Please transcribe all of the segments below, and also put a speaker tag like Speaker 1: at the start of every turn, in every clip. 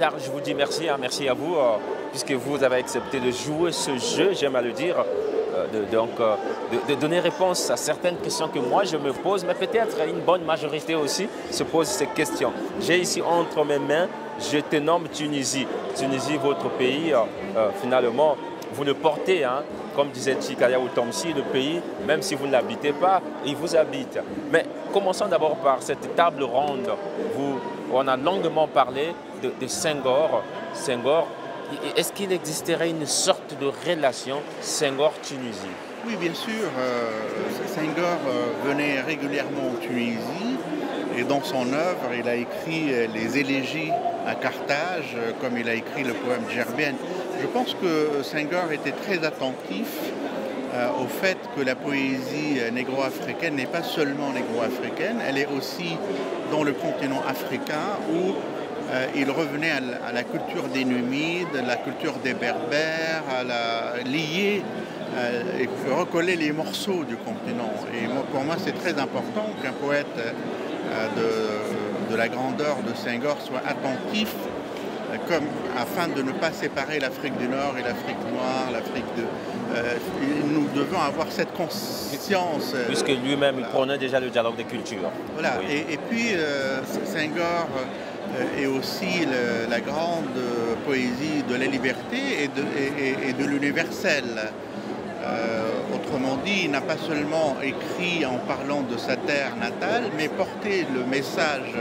Speaker 1: Matar, je vous dis merci, hein, merci à vous, puisque vous avez accepté de jouer ce jeu, j'aime à le dire, de donner réponse à certaines questions que moi je me pose, mais peut-être une bonne majorité aussi se pose ces questions. J'ai ici entre mes mains, je te nomme Tunisie. Tunisie, votre pays, finalement, vous le portez, hein, comme disait Tchikaya ou Tomsi, le pays, même si vous ne l'habitez pas, il vous habite. Mais commençons d'abord par cette table ronde. On a longuement parlé de Senghor. Senghor, est-ce qu'il existerait une sorte de relation Senghor-Tunisie?
Speaker 2: Oui, bien sûr. Senghor venait régulièrement en Tunisie et dans son œuvre, il a écrit les élégies à Carthage, comme il a écrit le poème Djerbienne. Je pense que Senghor était très attentif au fait que la poésie négro-africaine n'est pas seulement négro-africaine, elle est aussi dans le continent africain où il revenait à la culture des Numides, la culture des Berbères, lier et recoller les morceaux du continent. Et pour moi, c'est très important qu'un poète de la grandeur de Senghor soit attentif afin de ne pas séparer l'Afrique du Nord et l'Afrique noire, nous devons avoir cette conscience.
Speaker 1: Puisque lui-même, il prenait déjà le dialogue des cultures.
Speaker 2: Voilà, oui. Et puis Senghor est aussi la grande poésie de la liberté et de l'universel. Autrement dit, il n'a pas seulement écrit en parlant de sa terre natale, mais porté le message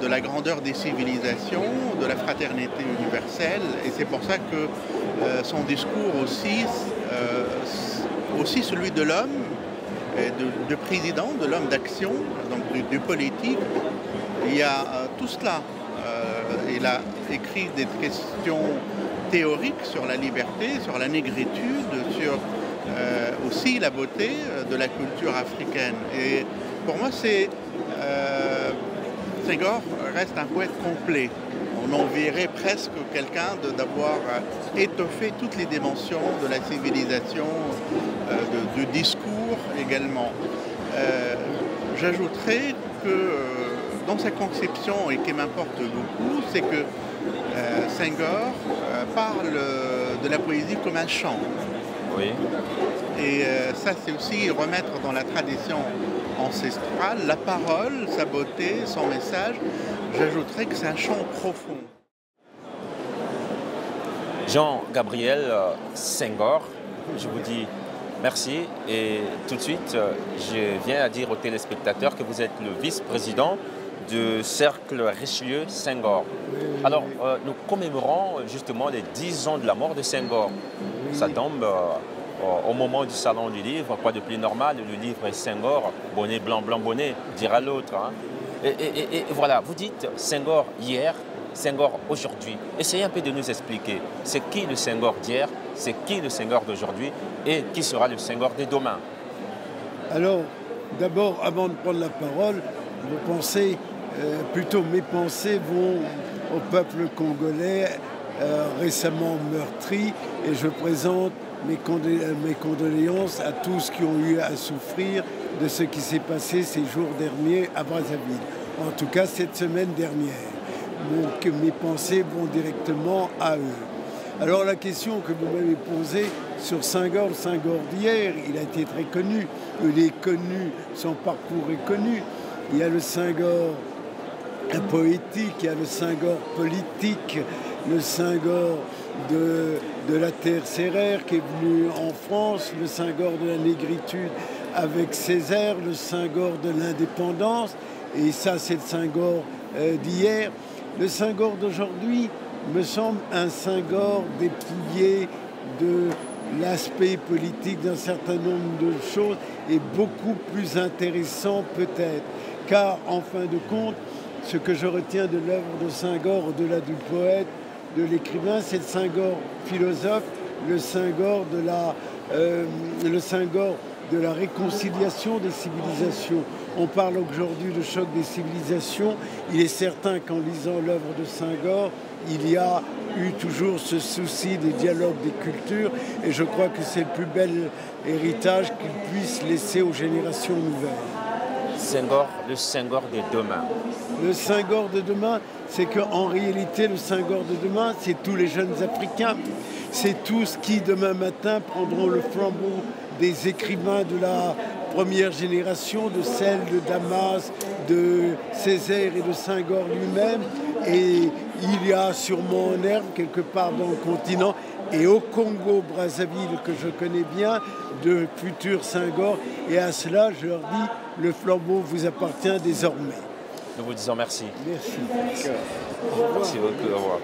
Speaker 2: de la grandeur des civilisations, de la fraternité universelle. Et c'est pour ça que son discours aussi celui de l'homme, de président, de l'homme d'action, donc du politique, il y a tout cela. Il a écrit des questions théoriques sur la liberté, sur la négritude, sur aussi la beauté de la culture africaine. Et pour moi, Senghor reste un poète complet. On envierait presque quelqu'un d'avoir étoffé toutes les dimensions de la civilisation, du discours également. J'ajouterais que dans sa conception, et qui m'importe beaucoup, c'est que Senghor parle de la poésie comme un chant.
Speaker 1: Oui.
Speaker 2: Et ça, c'est aussi remettre dans la tradition ancestrale la parole, sa beauté, son message. J'ajouterais que c'est un chant profond.
Speaker 1: Jean-Gabriel Senghor, je vous dis merci et tout de suite, je viens à dire aux téléspectateurs que vous êtes le vice-président du Cercle Richelieu Senghor. Alors, nous commémorons justement les 10 ans de la mort de Senghor. Ça tombe au moment du salon du livre, quoi de plus normal, le livre est Senghor, bonnet blanc, blanc bonnet, dira l'autre. Hein. Et voilà, vous dites Senghor hier, Senghor aujourd'hui. Essayez un peu de nous expliquer, c'est qui le Senghor d'hier, c'est qui le Senghor d'aujourd'hui et qui sera le Senghor de demain?
Speaker 3: Alors, d'abord, avant de prendre la parole, mes pensées vont au peuple congolais récemment meurtri et je présente mes condoléances à tous qui ont eu à souffrir de ce qui s'est passé ces jours derniers à Brazzaville. En tout cas, cette semaine dernière. Donc, mes pensées vont directement à eux. Alors, la question que vous m'avez posée sur Senghor d'hier, il a été très connu. Il est connu, son parcours est connu. Il y a le Senghor poétique, il y a le Senghor politique, le Senghor de la terre sérère qui est venu en France, le Senghor de la négritude avec Césaire, le Senghor de l'indépendance, et ça c'est le Senghor d'hier. Le Senghor d'aujourd'hui me semble un Senghor dépouillé de l'aspect politique d'un certain nombre de choses et beaucoup plus intéressant peut-être, car en fin de compte, ce que je retiens de l'œuvre de Senghor, au-delà du poète, de l'écrivain, c'est le Senghor philosophe, le Senghor de la réconciliation des civilisations. On parle aujourd'hui de choc des civilisations. Il est certain qu'en lisant l'œuvre de Senghor, il y a eu toujours ce souci des dialogues des cultures et je crois que c'est le plus bel héritage qu'il puisse laisser aux générations nouvelles.
Speaker 1: Senghor, le Senghor de demain.
Speaker 3: Le Senghor de demain, c'est qu'en réalité, le Senghor de demain, c'est tous les jeunes Africains. C'est tous qui, demain matin, prendront le flambeau des écrivains de la première génération, de celle de Damas, de Césaire et de Senghor lui-même. Et il y a sûrement en herbe, quelque part dans le continent, et au Congo-Brazzaville, que je connais bien, de futurs Senghor. Et à cela, je leur dis, le flambeau vous appartient désormais.
Speaker 1: Nous vous disons merci.
Speaker 3: Merci.
Speaker 1: Merci beaucoup. Au revoir.